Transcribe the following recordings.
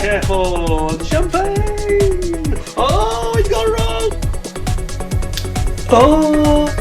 Careful! Champagne! Oh, he's got it wrong! Oh!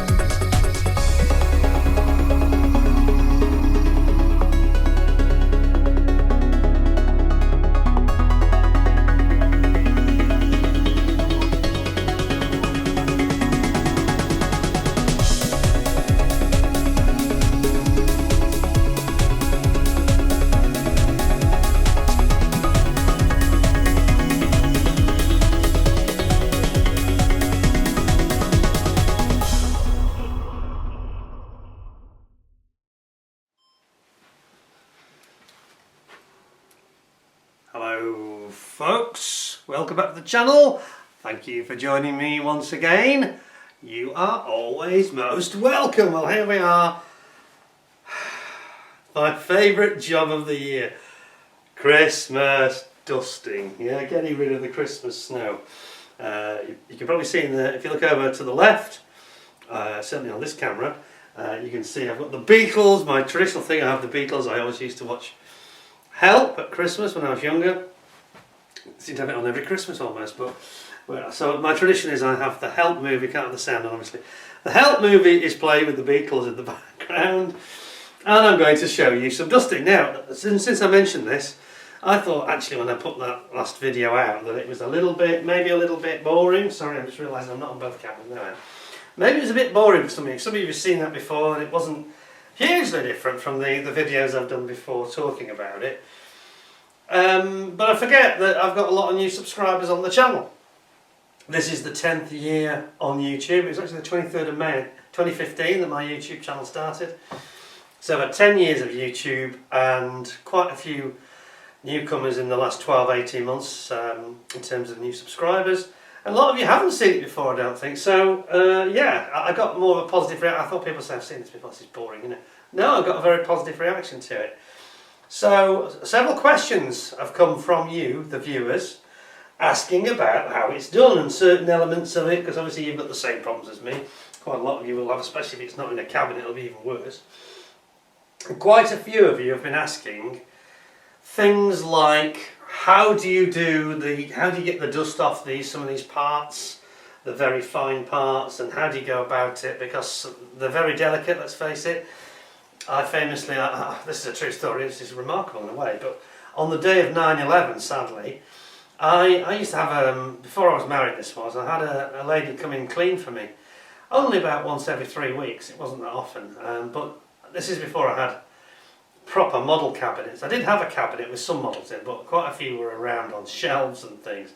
Hello folks, welcome back to the channel. Thank you for joining me once again. You are always most welcome. Well, here we are. My favourite job of the year. Christmas dusting. Yeah, getting rid of the Christmas snow. You can probably see if you look over to the left, certainly on this camera, you can see I've got the Beatles, my traditional thing. I have the Beatles. I always used to watch Help at Christmas when I was younger. I seem to have it on every Christmas almost, but so my tradition is I have the Help movie, can't have the sound on obviously. The Help movie is playing with the Beatles in the background, and I'm going to show you some dusting. Now, since I mentioned this, I thought actually when I put that last video out that it was maybe a little bit boring. Sorry, I'm just realising I'm not on both cameras now. Maybe it was a bit boring for some of you. Some of you have seen that before and it wasn't hugely different from the videos I've done before talking about it. But I forget that I've got a lot of new subscribers on the channel. This is the 10th year on YouTube. It was actually the 23rd of May 2015 that my YouTube channel started. So I've had 10 years of YouTube and quite a few newcomers in the last 12-18 months in terms of new subscribers. And a lot of you haven't seen it before, I don't think. So yeah, I got more of a positive reaction. I thought people said, I've seen this before, this is boring, isn't it? No, I got a very positive reaction to it. So several questions have come from you, the viewers, asking about how it's done and certain elements of it, because obviously you've got the same problems as me. Quite a lot of you will have, especially if it's not in a cabinet, it'll be even worse. And quite a few of you have been asking things like, how do you get the dust off some of these parts, the very fine parts, and how do you go about it? Because they're very delicate, let's face it. I famously, this is a true story, this is remarkable in a way, but on the day of 9/11, sadly, I used to have, before I was married I had a lady come in clean for me, only about once every 3 weeks, it wasn't that often, but this is before I had proper model cabinets. I did have a cabinet with some models in, but quite a few were around on shelves and things,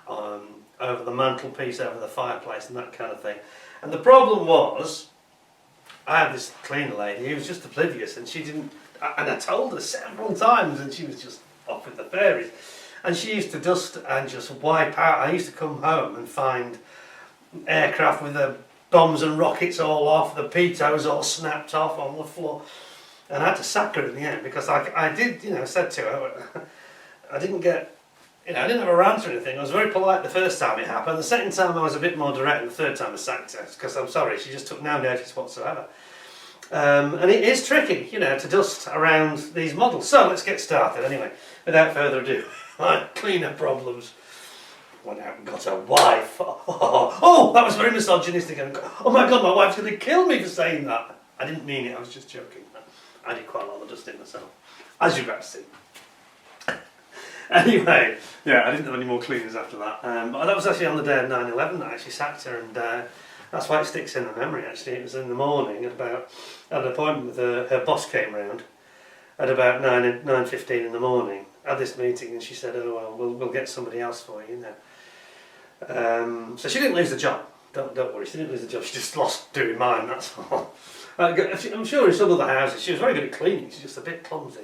over the mantelpiece, over the fireplace and that kind of thing. And the problem was, I had this cleaner lady who was just oblivious, and she didn't, and I told her several times and she was just off with the fairies. And she used to dust and just wipe out. I used to come home and find aircraft with the bombs and rockets all off, the pitos all snapped off on the floor. And I had to sack her in the end because I did, said to her, I didn't get, I didn't have a rant or anything. I was very polite the first time it happened. The second time I was a bit more direct, and the third time I sacked her because I'm sorry, she just took no notice whatsoever. And it is tricky, to dust around these models. So let's get started anyway. Without further ado, my cleaner problems. Went out and got a wife. Oh, that was very misogynistic. Oh my God, my wife's going to kill me for saying that. I didn't mean it, I was just joking. I did quite a lot of dusting myself, as you're about to see. Anyway, yeah, I didn't have any more cleaners after that. But that was actually on the day of 9/11 that I actually sacked her, and that's why it sticks in the memory actually. It was in the morning at an appointment with her boss came round at about 9:15 in the morning. I had this meeting and she said, oh well, we'll get somebody else for you, So she didn't lose the job. Don't worry, she didn't lose the job, she just lost doing mine, that's all. I'm sure in some other houses she was very good at cleaning, she's just a bit clumsy,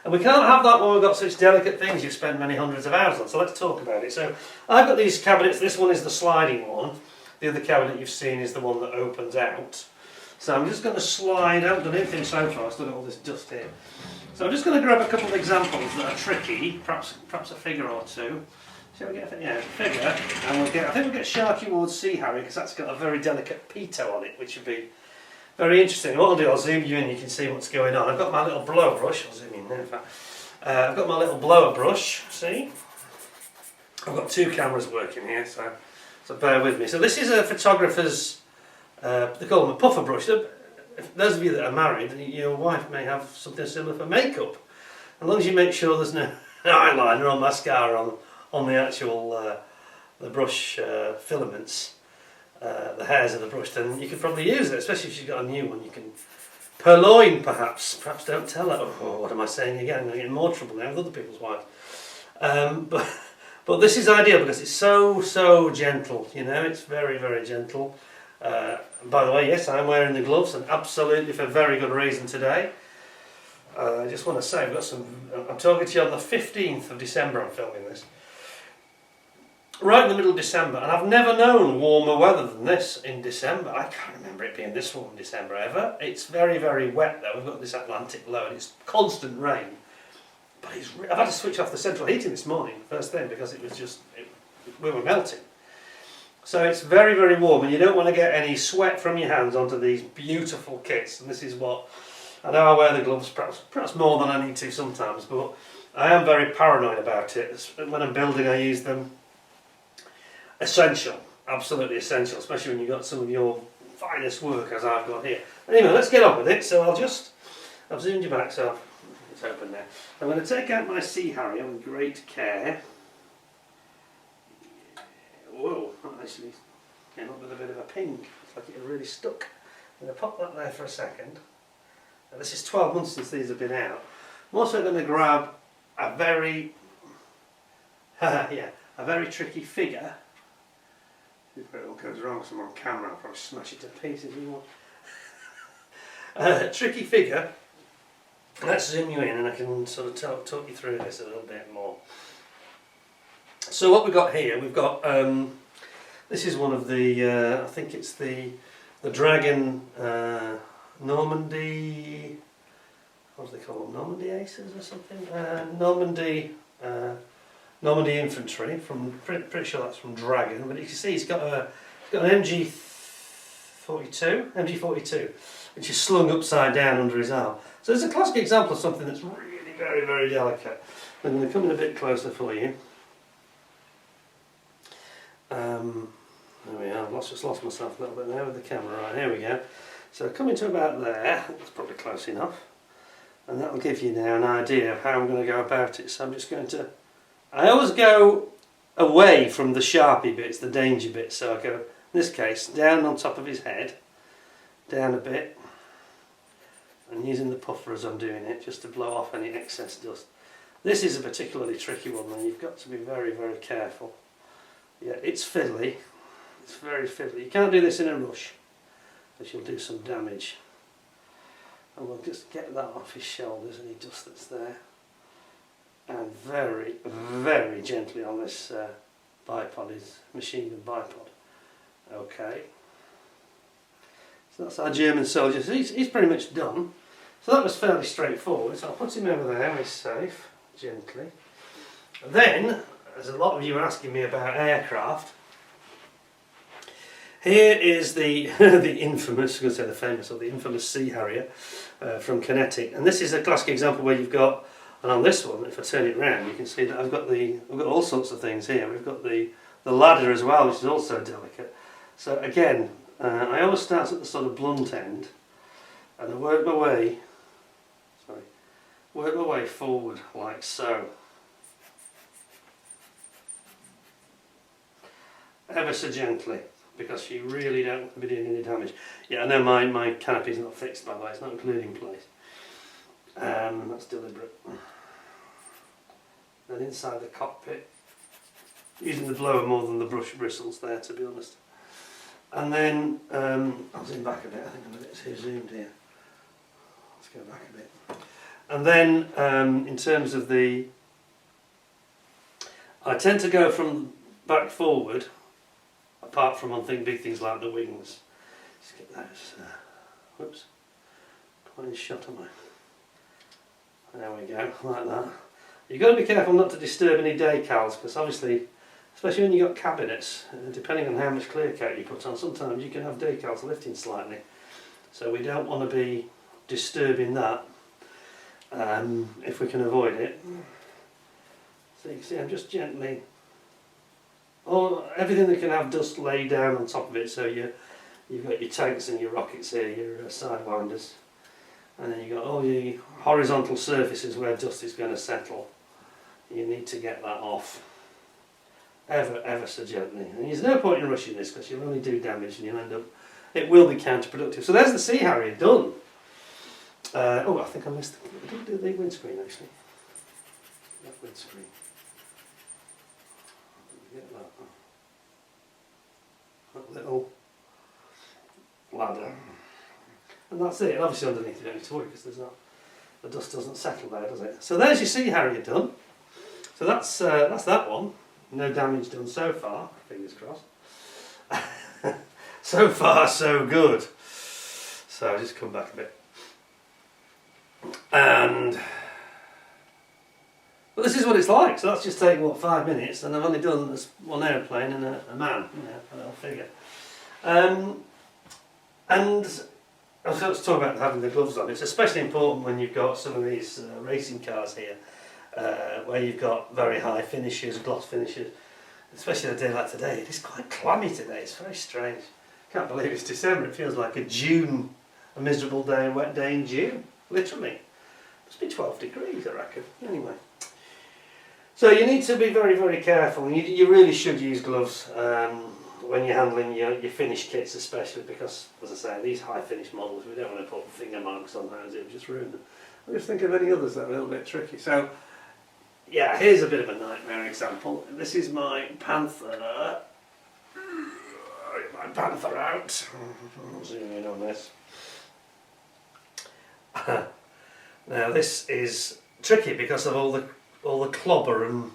And we can't have that when we've got such delicate things you spend many hundreds of hours on, so let's talk about it. So I've got these cabinets, this one is the sliding one, the other cabinet you've seen is the one that opens out. So I'm just going to slide, I haven't done anything so far, I've still got all this dust here. So I'm just going to grab a couple of examples that are tricky, perhaps a figure or two. Shall we get a figure? And I think we'll get Sharky Ward's Sea Harry because that's got a very delicate pitot on it, which would be very interesting. What I'll do, I'll zoom you in, you can see what's going on. I've got my little blow brush, I'll zoom in there in fact. I've got my little blower brush, see? I've got two cameras working here, so bear with me. So this is a photographer's, they call them a puffer brush. If those of you that are married, your wife may have something similar for makeup. As long as you make sure there's no eyeliner or mascara on the actual the brush filaments, the hairs of the brush, then you could probably use it, especially if you've got a new one. You can purloin, perhaps don't tell her. Oh, what am I saying again? I'm going to get in more trouble now with other people's wives. But this is ideal because it's so gentle, you know, it's very, very gentle. By the way, yes, I'm wearing the gloves, and absolutely for very good reason today. I just want to say, I'm talking to you on the 15th of December, I'm filming this. Right in the middle of December, and I've never known warmer weather than this in December. I can't remember it being this warm in December ever. It's very, very wet though. We've got this Atlantic low and it's constant rain. But I've had to switch off the central heating this morning, first thing, because it was just, we were melting. So it's very, very warm, and you don't want to get any sweat from your hands onto these beautiful kits. And this is what, I know I wear the gloves perhaps more than I need to sometimes, but I am very paranoid about it. When I'm building, I use them. Essential, absolutely essential, especially when you've got some of your finest work as I've got here. Anyway, let's get on with it. So I've zoomed you back, so it's open now. I'm going to take out my Sea Harrier with great care. Whoa, that actually came up with a bit of a ping. It's like it had really stuck. I'm going to pop that there for a second. Now, this is 12 months since these have been out. I'm also going to grab a very, a very tricky figure. If it all goes wrong, so I'm on camera, I'll probably smash it to pieces. Tricky figure. Let's zoom you in and I can sort of talk you through this a little bit more. So what we've got here, we've got, this is one of the, I think it's the Dragon Normandy, what do they call them, Normandy Aces or something? Normandy Infantry, pretty sure that's from Dragon, but you can see he's got an MG42, which is slung upside down under his arm. So it's a classic example of something that's really very, very delicate. I'm going to come in a bit closer for you. There we are, I've just lost myself a little bit there with the camera. Right, here we go. So coming to about there, that's probably close enough. And that'll give you now an idea of how I'm going to go about it. So I'm just going to, I always go away from the sharpie bits, the danger bits. So I go, in this case, down on top of his head, down a bit, and using the puffer as I'm doing it, just to blow off any excess dust. This is a particularly tricky one, and you've got to be very, very careful. Yeah, it's fiddly. It's very fiddly. You can't do this in a rush, because you'll do some damage. And we'll just get that off his shoulders, any dust that's there. And very, very gently on this bipod, his machine gun bipod. Okay. So that's our German soldier. So he's pretty much done. So that was fairly straightforward. So I'll put him over there, he's safe, gently. And then, as a lot of you are asking me about aircraft, here is the the infamous, I was going to say the famous, or the infamous Sea Harrier from Kinetic. And this is a classic example where you've got, and on this one, if I turn it around, you can see that I've got all sorts of things here. We've got the ladder as well, which is also delicate. So again, I always start at the sort of blunt end, and I work my way forward like so. Ever so gently, because you really don't want to be doing any damage. Yeah, I know my canopy's not fixed, by the way, it's not glued in place. That's deliberate. Then inside the cockpit, using the blower more than the brush bristles there, to be honest. And then, I'll zoom back a bit, I think I'm a bit too zoomed here. Let's go back a bit. And then, in terms of I tend to go from back forward, apart from on big things like the wings. Let's get those, whoops, quite a shot on my, there we go, like that. You've got to be careful not to disturb any decals, because obviously, especially when you've got cabinets, depending on how much clear coat you put on, sometimes you can have decals lifting slightly. So we don't want to be disturbing that. if we can avoid it. So you can see I'm just gently, everything that can have dust laid down on top of it, so you've got your tanks and your rockets here, your sidewinders, and then you've got all your horizontal surfaces where dust is going to settle. You need to get that off ever so gently, and there's no point in rushing this because you'll only do damage and you'll end up, it will be counterproductive. So there's the Sea Harrier done. Oh, I think I missed, I didn't do the windscreen actually. That windscreen. Get that little ladder, and that's it. And obviously underneath you don't need to worry because the dust doesn't settle there, does it? So there's your Sea Harrier done. So that's that one. No damage done so far. Fingers crossed. So far, so good. So I'll just come back a bit. And well, this is what it's like. So that's just taken what, 5 minutes, and I've only done this one airplane and a man, a little figure. And let's talk about having the gloves on. It's especially important when you've got some of these racing cars here, where you've got very high finishes, gloss finishes. Especially a day like today, it is quite clammy today. It's very strange. Can't believe it's December. It feels like a miserable day, a wet day in June. Literally, must be 12 degrees, I reckon. Anyway. So you need to be very, very careful. You really should use gloves when you're handling your finished kits, especially because, as I say, these high finish models, we don't want to put finger marks on those, it would just ruin them. I'll just think of any others that are a little bit tricky. So, yeah, here's a bit of a nightmare example. This is my Panther. My Panther out. I'll zoom in on this. Now this is tricky because of all the clobber and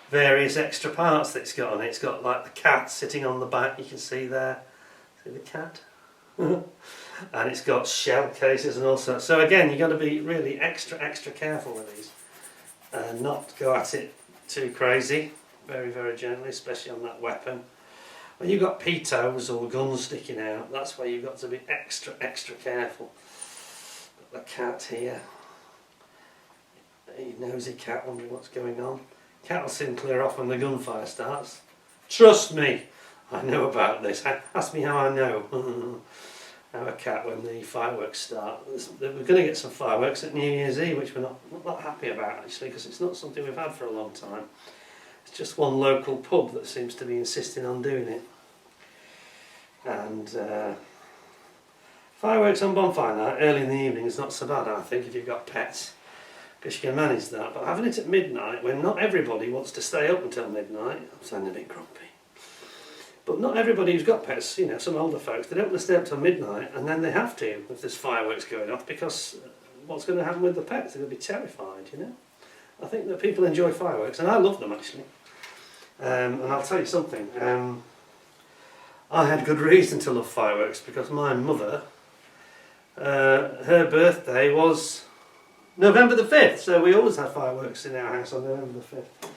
various extra parts that it's got on it. It's got like the cat sitting on the back, you can see there. See the cat? And it's got shell cases and all sorts. So again, you've got to be really extra careful with these. And not go at it too crazy. Very, very gently, especially on that weapon. When you've got pitos or guns sticking out, that's where you've got to be extra careful. Got the cat here. A nosy cat wondering what's going on. Cat will soon clear off when the gunfire starts. Trust me, I know about this. Ask me how I know. Have a cat when the fireworks start. We're going to get some fireworks at New Year's Eve, which we're not that happy about actually, because it's not something we've had for a long time. It's just one local pub that seems to be insisting on doing it. And fireworks on bonfire night early in the evening is not so bad, I think, if you've got pets, because you can manage that. But having it at midnight, when not everybody wants to stay up until midnight, I'm sounding a bit grumpy. But not everybody who's got pets, you know, some older folks, they don't want to stay up till midnight, and then they have to if there's fireworks going off, because what's going to happen with the pets? They're going to be terrified, you know. I think that people enjoy fireworks, and I love them actually. And I'll tell you something, I had good reason to love fireworks, because my mother, her birthday was November the 5th, so we always had fireworks in our house on November the 5th.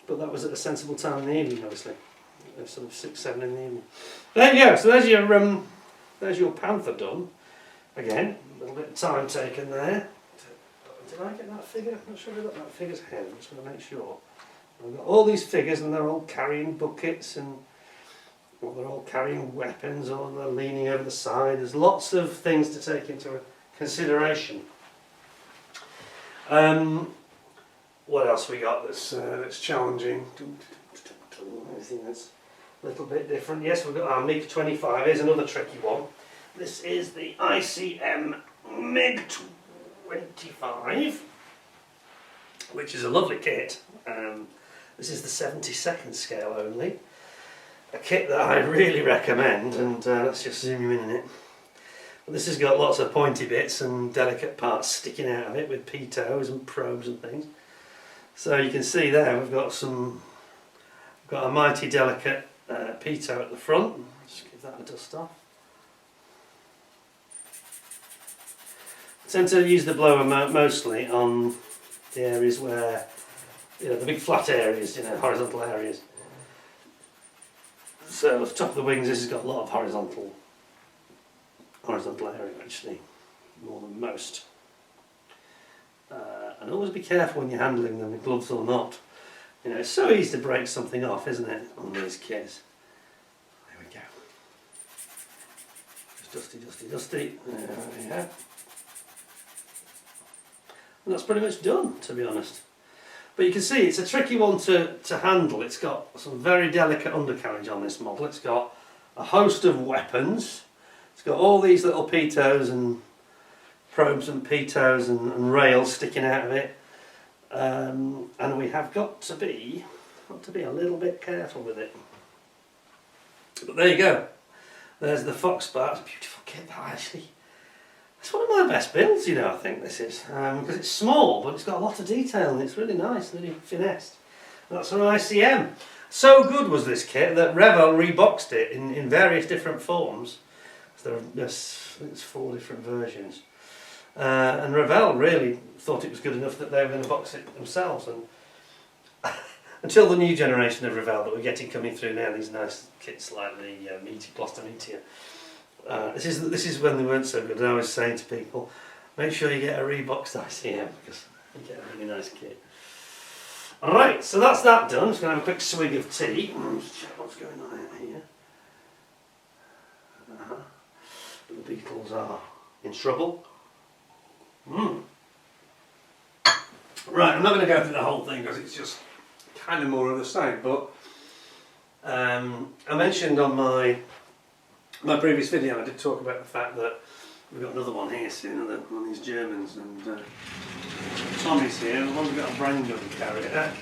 But that was at a sensible time in the evening, obviously. Sort of 6, 7 in the evening. There you go, so there's your Panther done. Again, a little bit of time taken there. Did I get that figure? I'm not sure if I got that figure's head, I'm just going to make sure. I've got all these figures and they're all carrying buckets, and well, they're all carrying weapons, or they're leaning over the side. There's lots of things to take into consideration. What else we got that's challenging? Anything that's a little bit different? Yes, we've got our MiG-25. Here's another tricky one. This is the ICM MiG-25, which is a lovely kit. This is the 72nd scale only. A kit that I really recommend, and let's just zoom you in on it. But this has got lots of pointy bits and delicate parts sticking out of it with pitos and probes and things. So you can see there we've got a mighty delicate pito at the front. Just give that a dust off. I tend to use the blower mostly on the areas where, you know, the big flat areas, you know, horizontal areas. So at the top of the wings, this has got a lot of horizontal area actually, more than most. And always be careful when you're handling them with gloves or not. You know, it's so easy to break something off, isn't it, on these kits. There we go. Just dusty, dusty, dusty. There we go. And that's pretty much done, to be honest. But you can see it's a tricky one to handle. It's got some very delicate undercarriage on this model. It's got a host of weapons. It's got all these little pitos and probes and pitos and rails sticking out of it. And we have got to be a little bit careful with it. But there you go. There's the Foxbar. It's a beautiful kit, that actually. It's one of my best builds, you know, I think this is. Because it's small, but it's got a lot of detail and it's really nice, really finessed. And that's an ICM. So good was this kit that Revell reboxed it in various different forms. There's 4 different versions. And Revell really thought it was good enough that they were going to box it themselves. And until the new generation of Revell that we're getting coming through now, these nice kits like the Gloucester Meteor. This is when they weren't so good, and I was saying to people, make sure you get a reboxed ICM because you get a really nice kit. Alright, so that's that done. I'm just going to have a quick swig of tea. Let's check what's going on here. The beetles are in trouble. Right, I'm not going to go through the whole thing because it's just kind of more of the same, but I mentioned on my previous video, I did talk about the fact that we've got another one here soon, one of these Germans, and Tommy's here, the one's got a brand gun carrier,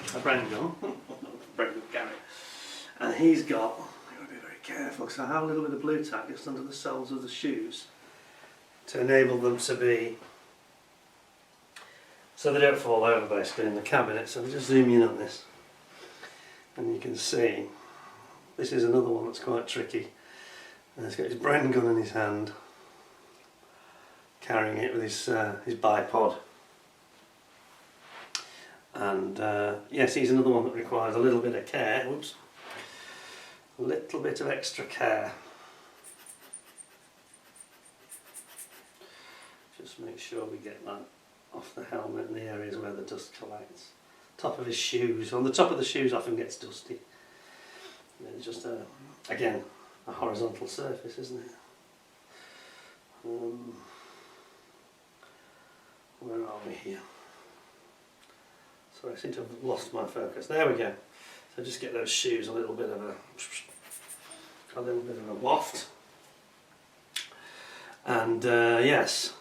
and he's got, I've got to be very careful because I have a little bit of blue tack just under the soles of the shoes to enable them to be, so they don't fall over basically in the cabinet. So we just zoom in on this and you can see this is another one that's quite tricky. And he's got his brand gun in his hand, carrying it with his bipod. And yes, he's another one that requires a little bit of care. Whoops. A little bit of extra care. Just make sure we get that off the helmet and the areas where the dust collects. Top of his shoes. On the top of the shoes often gets dusty. It's just again, a horizontal surface, isn't it? Where are we here? Sorry, I seem to have lost my focus. There we go. So just get those shoes a little bit of a waft. And yes.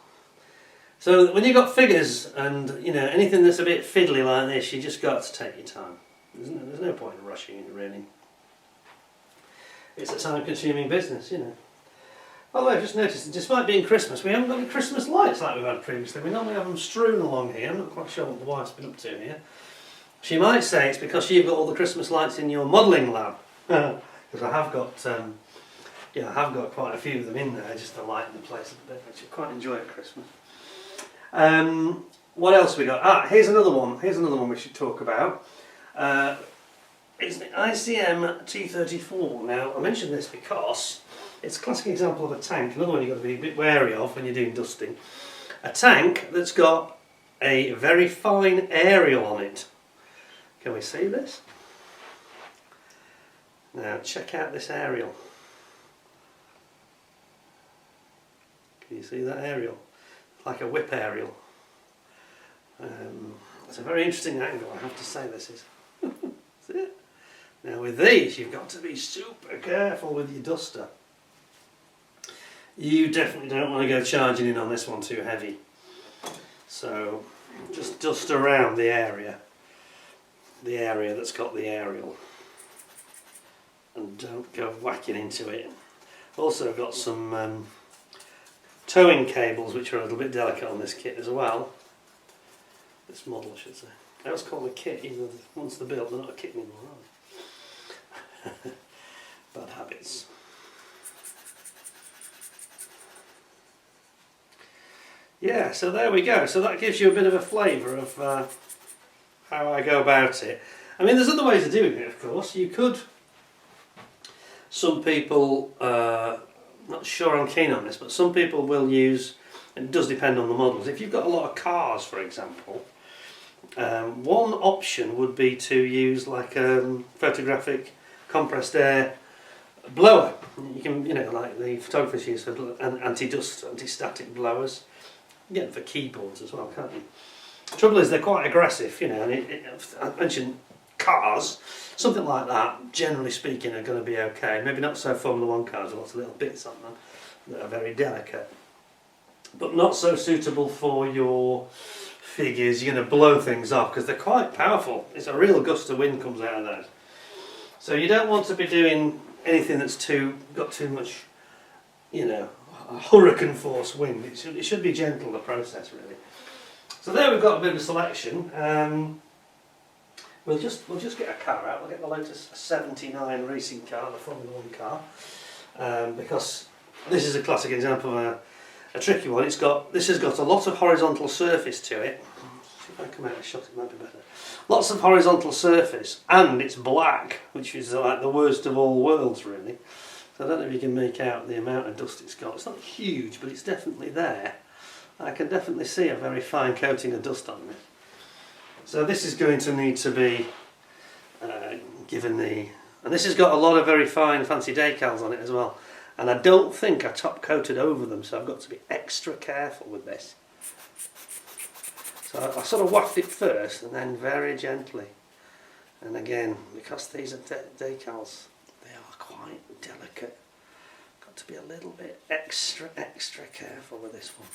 So when you've got figures and you know anything that's a bit fiddly like this, you just got to take your time. There's no point in rushing it really. It's a time-consuming business, you know. Although I've just noticed, despite being Christmas, we haven't got any Christmas lights like we've had previously. We normally have them strewn along here. I'm not quite sure what the wife's been up to here. She might say it's because you've got all the Christmas lights in your modelling lab. Because I have got quite a few of them in there just to lighten the place a bit, which I quite enjoy at Christmas. What else we got? Here's another one. Here's another one we should talk about. It's the ICM T34. Now, I mention this because it's a classic example of a tank, another one you've got to be a bit wary of when you're doing dusting. A tank that's got a very fine aerial on it. Can we see this? Now, check out this aerial. Can you see that aerial? Like a whip aerial. It's a very interesting angle, I have to say this is. See it? Now with these you've got to be super careful with your duster. You definitely don't want to go charging in on this one too heavy. So just dust around the area that's got the aerial. And don't go whacking into it. Also got some towing cables which are a little bit delicate on this kit as well. This model I should say. I was called a kit, even though once they're built they're not a kit anymore, are they? Bad habits. Yeah, so there we go. So that gives you a bit of a flavour of how I go about it. I mean, there's other ways of doing it, of course. You could, some people, not sure I'm keen on this, but some people will use, and it does depend on the models. If you've got a lot of cars, for example, One option would be to use like a photographic compressed air blower. You can, you know, like the photographers use for anti-dust, anti-static blowers. You get them for keyboards as well, can't you? The trouble is they're quite aggressive, you know, and I mentioned cars, something like that, generally speaking, are going to be okay. Maybe not so Formula 1 cars, with lots of little bits on them that are very delicate. But not so suitable for your figures. You're going to blow things off because they're quite powerful. It's a real gust of wind comes out of those. So you don't want to be doing anything that's got too much, you know, hurricane force wind. It should be gentle, the process, really. So there we've got a bit of a selection. We'll just get a car out. We'll get the Lotus 79 racing car, the Formula 1 car, because this is a classic example of a tricky one. This has got a lot of horizontal surface to it. See if I come out of the shot, it might be better. Lots of horizontal surface, and it's black, which is like the worst of all worlds, really. So I don't know if you can make out the amount of dust it's got. It's not huge, but it's definitely there. I can definitely see a very fine coating of dust on it. So this is going to need to be given the... And this has got a lot of very fine fancy decals on it as well. And I don't think I top coated over them, so I've got to be extra careful with this. So I sort of waft it first and then very gently. And again, because these are decals, they are quite delicate. Got to be a little bit extra careful with this one.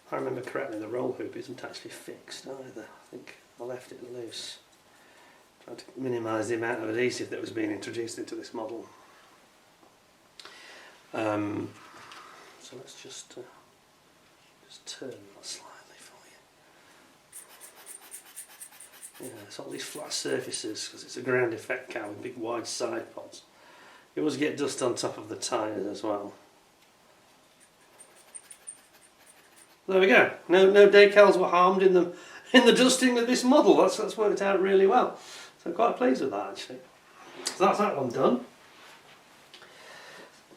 If I remember correctly, the roll hoop isn't actually fixed either. I think I left it loose. Trying to minimise the amount of adhesive that was being introduced into this model. So let's just turn that slightly for you. Yeah, it's all these flat surfaces because it's a ground effect car with big wide side pods. You always get dust on top of the tyres as well. There we go. No decals were harmed in the dusting of this model. That's worked out really well. So I'm quite pleased with that, actually. So that's that one done.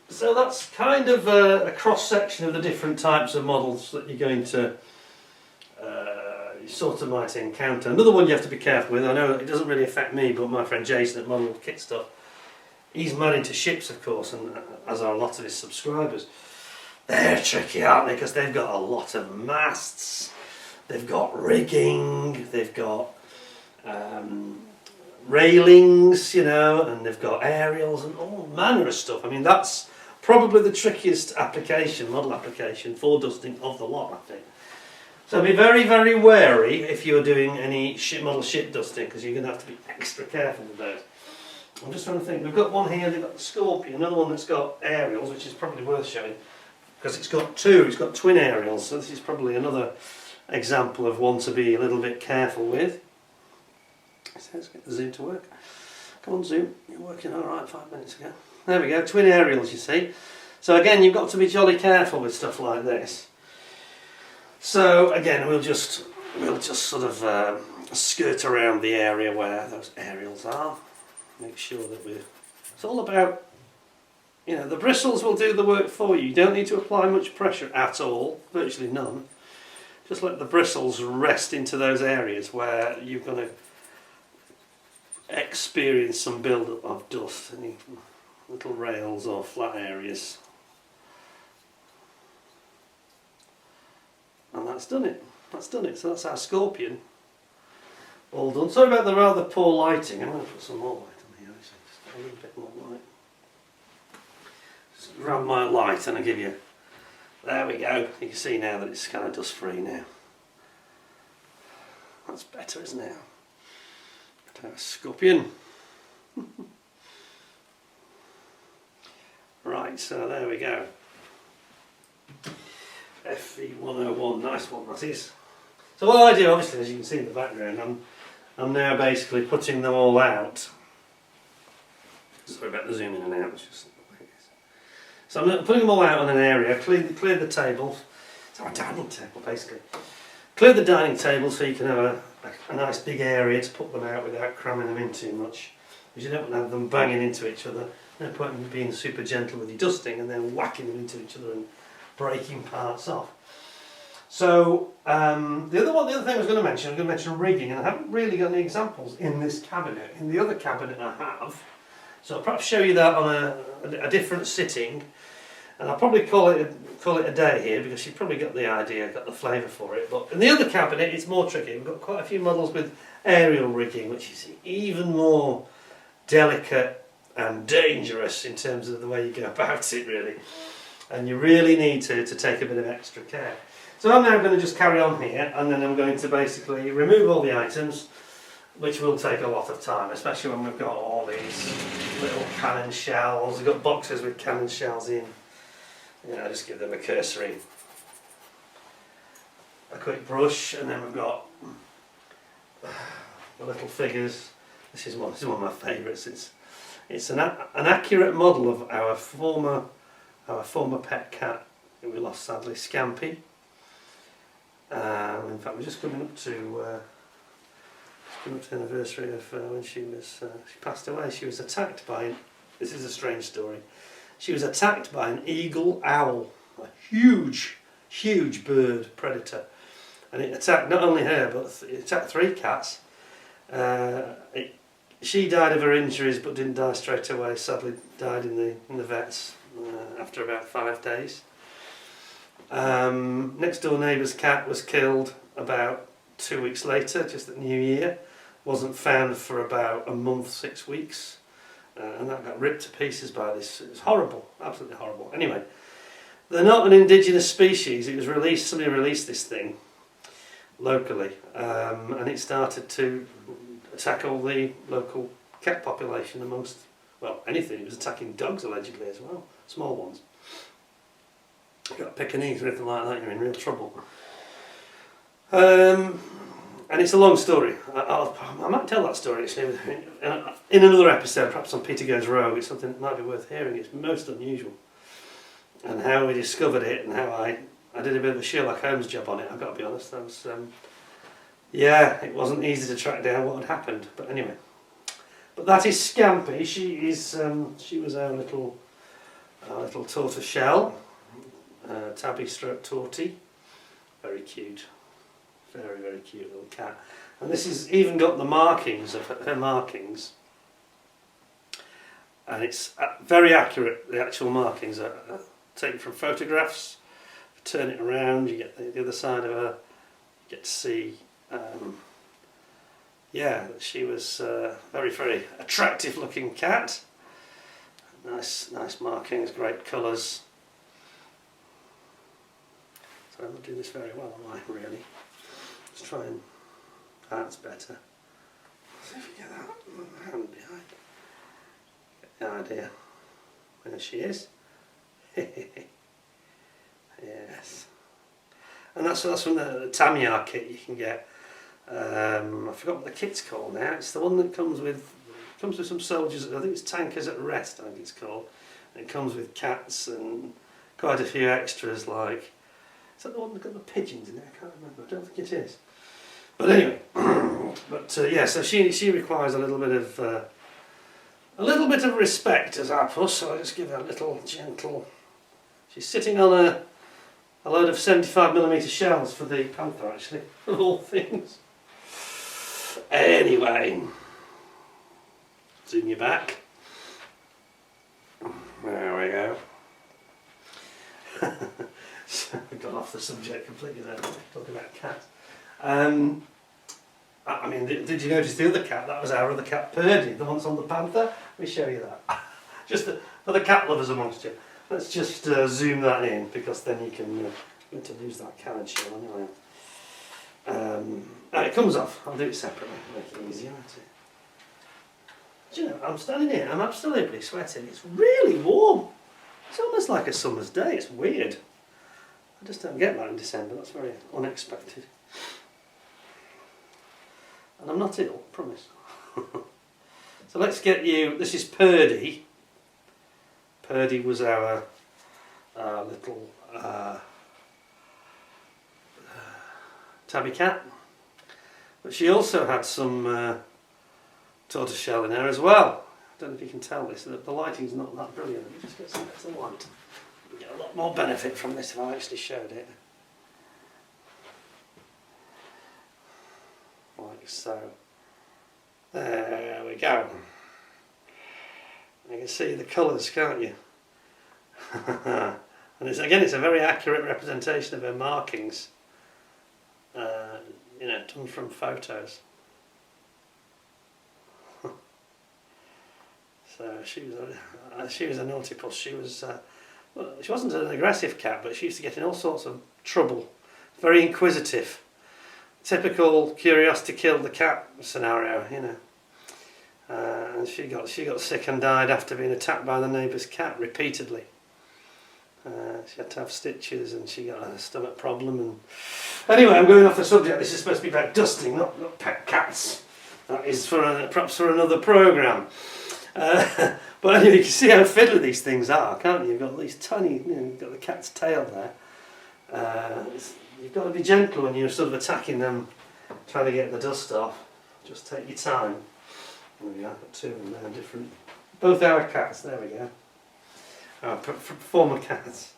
So that's kind of a cross-section of the different types of models that you're going to you sort of might encounter. Another one you have to be careful with, I know it doesn't really affect me, but my friend Jason at Model Kit Stuff, he's married to ships, of course, and as are a lot of his subscribers. They're tricky, aren't they? Because they've got a lot of masts, they've got rigging, they've got railings, you know, and they've got aerials and all manner of stuff. I mean, that's probably the trickiest model application for dusting of the lot, I think. So be very, very wary if you're doing any model ship dusting, because you're going to have to be extra careful with those. I'm just trying to think. We've got one here, they've got the Scorpion, another one that's got aerials, which is probably worth showing, because it's got twin aerials, so this is probably another example of one to be a little bit careful with. So let's get the zoom to work. Come on, zoom, you're working alright 5 minutes ago. There we go, twin aerials, you see. So again, you've got to be jolly careful with stuff like this. So again, we'll just sort of skirt around the area where those aerials are. Make sure that it's all about, you know, the bristles will do the work for you. You don't need to apply much pressure at all, virtually none. Just let the bristles rest into those areas where you're going to experience some build-up of dust, any little rails or flat areas. And that's done it. So that's our Scorpion all done. Sorry about the rather poor lighting. I'm going to put some more light on here, actually. Just a little bit more light. Just grab my light and I'll give you... There we go. You can see now that it's kind of dust free now. That's better, isn't it? Scorpion. Right, so there we go. FV101, nice one that is. So what I do, obviously, as you can see in the background, I'm now basically putting them all out. Sorry about the zoom in and out. It's just the way it is. So I'm putting them all out on an area, clear the table. It's our dining table, basically. Clear the dining table so you can have a nice big area to put them out without cramming them in too much. Because you don't want to have them banging into each other. No point in being super gentle with your dusting and then whacking them into each other and breaking parts off. So the other thing I was going to mention rigging, and I haven't really got any examples in this cabinet. In the other cabinet I have, so I'll perhaps show you that on a different sitting, and I'll probably call it a day here because you've probably got the idea, got the flavour for it. But in the other cabinet it's more tricky. We've got quite a few models with aerial rigging, which is even more delicate and dangerous in terms of the way you go about it, really. And you really need to take a bit of extra care. So I'm now going to just carry on here, and then I'm going to basically remove all the items, which will take a lot of time, especially when we've got all these little cannon shells. We've got boxes with cannon shells in. You know, just give them a cursory, a quick brush, and then we've got the little figures. This is one of my favourites. It's an accurate model of our former pet cat who we lost sadly, Scampy. In fact, we're just coming up to the anniversary of when she passed away. She was attacked by this is a strange story. She was attacked by an eagle owl, a huge bird predator, and it attacked not only her but it attacked 3 cats. She died of her injuries but didn't die straight away. Sadly, died in the vets after about 5 days. Next door neighbour's cat was killed about 2 weeks later, just at New Year. Wasn't found for about a month, 6 weeks, and that got ripped to pieces by this. It was horrible, absolutely horrible. Anyway, they're not an indigenous species. It was released. Somebody released this thing locally, and it started to attack all the local cat population amongst, well, anything. It was attacking dogs allegedly as well, small ones. If you've got Pekingese or anything like that, you're in real trouble. And it's a long story. I might tell that story actually in another episode, perhaps on Peter Goes Rogue. It's something that might be worth hearing. It's most unusual. And how we discovered it, and how I did a bit of a Sherlock Holmes job on it, I've got to be honest. That was, yeah, it wasn't easy to track down what had happened. But anyway. But that is Scampy. She was our little tortoiseshell. Tabby stroke tortie. Very cute. Very, very cute little cat. And this has even got the markings of her markings. And it's very accurate, the actual markings are taken from photographs. Turn it around, you get the other side of her. You get to see, yeah, that she was a very, very attractive looking cat. Nice markings, great colours. So I'm not doing this very well, am I, really? Let's try and... that's better. Let's see if we get that hand behind. Get the idea. There she is. Yes. And that's from the Tamiya kit you can get. I forgot what the kit's called now. It's the one that comes with some soldiers. I think it's Tankers at Rest, I think it's called. And it comes with cats and quite a few extras like... Is that the one that's got the pigeons in there? I can't remember. I don't think it is. But anyway, yeah. So she requires a little bit of respect as our puss. So I just give her a little gentle. She's sitting on a load of 75mm shells for the panther, actually, of all things. Anyway, zoom you back. There we go. So we got off the subject completely there, talking about cats. I mean, did you notice the other cat? That was our other cat, Purdy, the one that's on the panther. Let me show you that. Just for the cat lovers amongst you. Let's just zoom that in, because then you can need to lose that cannon shell anyway. It comes off. I'll do it separately, make it easier, won't it? Do you know, I'm standing here, I'm absolutely sweating. It's really warm. It's almost like a summer's day. It's weird. I just don't get that in December. That's very unexpected. And I'm not ill, I promise. So let's get you... This is Purdy. Purdy was our little tabby cat. But she also had some tortoiseshell in her as well. I don't know if you can tell this. The lighting's not that brilliant. Let me just get some better light. You get a lot more benefit from this if I actually showed it. Like so. There we go. You can see the colours, can't you? And it's a very accurate representation of her markings, you know, done from photos. So she was a naughty puss. She wasn't an aggressive cat, but she used to get in all sorts of trouble. Very inquisitive. Typical curiosity killed the cat scenario, you know. And she got sick and died after being attacked by the neighbour's cat repeatedly. She had to have stitches and she got a stomach problem. And anyway, I'm going off the subject. This is supposed to be about dusting, not pet cats. That is perhaps for another programme. But anyway, you can see how fiddly these things are, can't you? You've got these tiny, you know, you've got the cat's tail there. You've got to be gentle when you're sort of attacking them, trying to get the dust off. Just take your time. There we go, I've got two of them there, different. Both our cats, there we go. Our former cats.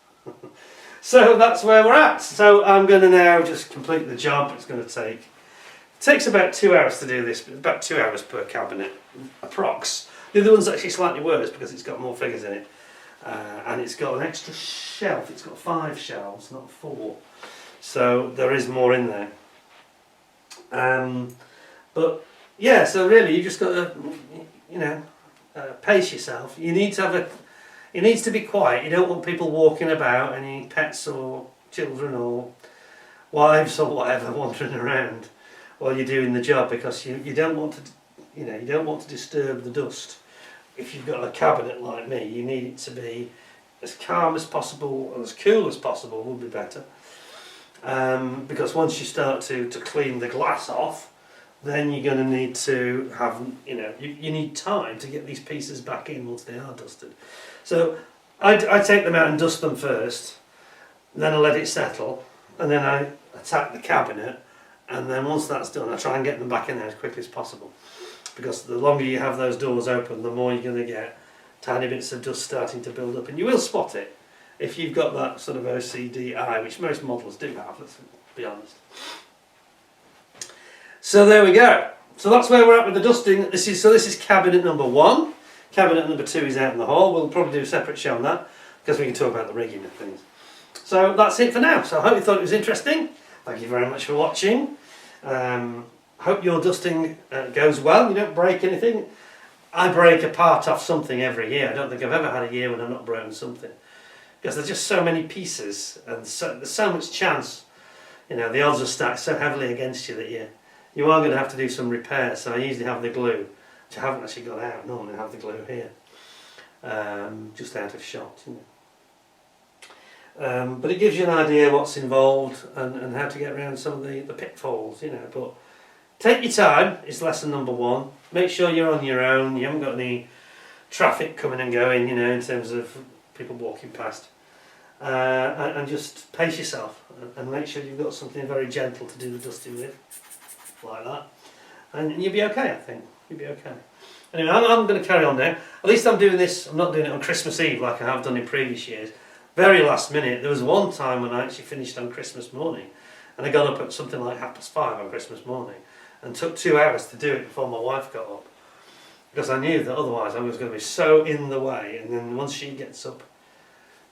So that's where we're at. So I'm going to now just complete the job. It's going to take. It takes about 2 hours to do this, but about 2 hours per cabinet, approx. The other one's actually slightly worse because it's got more figures in it. And it's got an extra shelf. It's got 5 shelves, not 4. So there is more in there. But yeah, so really you just got to, you know, pace yourself. You need to have it needs to be quiet. You don't want people walking about, any pets or children or wives or whatever wandering around while you're doing the job, because you don't want to, you know, you don't want to disturb the dust. If you've got a cabinet like me, you need it to be as calm as possible and as cool as possible would be better. Because once you start to clean the glass off, then you're going to need to have, you know, you need time to get these pieces back in once they are dusted. So I take them out and dust them first, then I let it settle, and then I attack the cabinet, and then once that's done I try and get them back in there as quickly as possible. Because the longer you have those doors open, the more you're going to get tiny bits of dust starting to build up, and you will spot it if you've got that sort of OCD eye, which most models do have, let's be honest. So there we go. So that's where we're at with the dusting. This is cabinet number 1. Cabinet number 2 is out in the hall. We'll probably do a separate show on that because we can talk about the rigging and things. So that's it for now. So I hope you thought it was interesting. Thank you very much for watching. Hope your dusting goes well. You don't break anything. I break a part off something every year. I don't think I've ever had a year when I've not broken something, because there's just so many pieces and there's so much chance. You know, the odds are stacked so heavily against you that you are going to have to do some repair. So I usually have the glue, which I haven't actually got out. Normally I have the glue here, just out of shot. You know. But it gives you an idea what's involved and how to get around some of the pitfalls. You know, but take your time. It's lesson number 1. Make sure you're on your own. You haven't got any traffic coming and going. You know, in terms of people walking past, and just pace yourself and make sure you've got something very gentle to do the dusting with, like that, and you'll be okay. I think you'll be okay. Anyway, I'm going to carry on now. At least I'm doing this. I'm not doing it on Christmas Eve like I have done in previous years. Very last minute. There was one time when I actually finished on Christmas morning, and I got up at something like 5:30 on Christmas morning, and took 2 hours to do it before my wife got up, because I knew that otherwise I was going to be so in the way, and then once she gets up,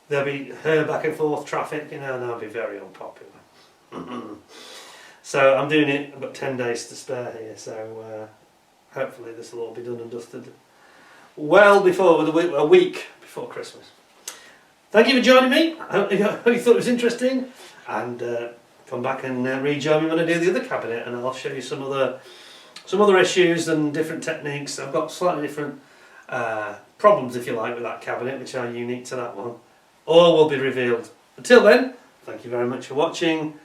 there'll be her back and forth traffic, you know, and I'll be very unpopular. So I'm doing it. I've got 10 days to spare here, so hopefully this will all be done and dusted well before, a week before Christmas. Thank you for joining me. I hope you thought it was interesting, and come back and rejoin me when I do the other cabinet, and I'll show you some other issues and different techniques. I've got slightly different problems, if you like, with that cabinet, which are unique to that one. All will be revealed. Until then, thank you very much for watching.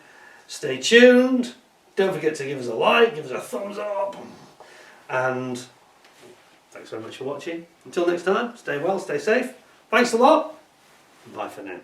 Stay tuned. Don't forget to give us a like, give us a thumbs up, and thanks very much for watching. Until next time, stay well, stay safe. Thanks a lot. Bye for now.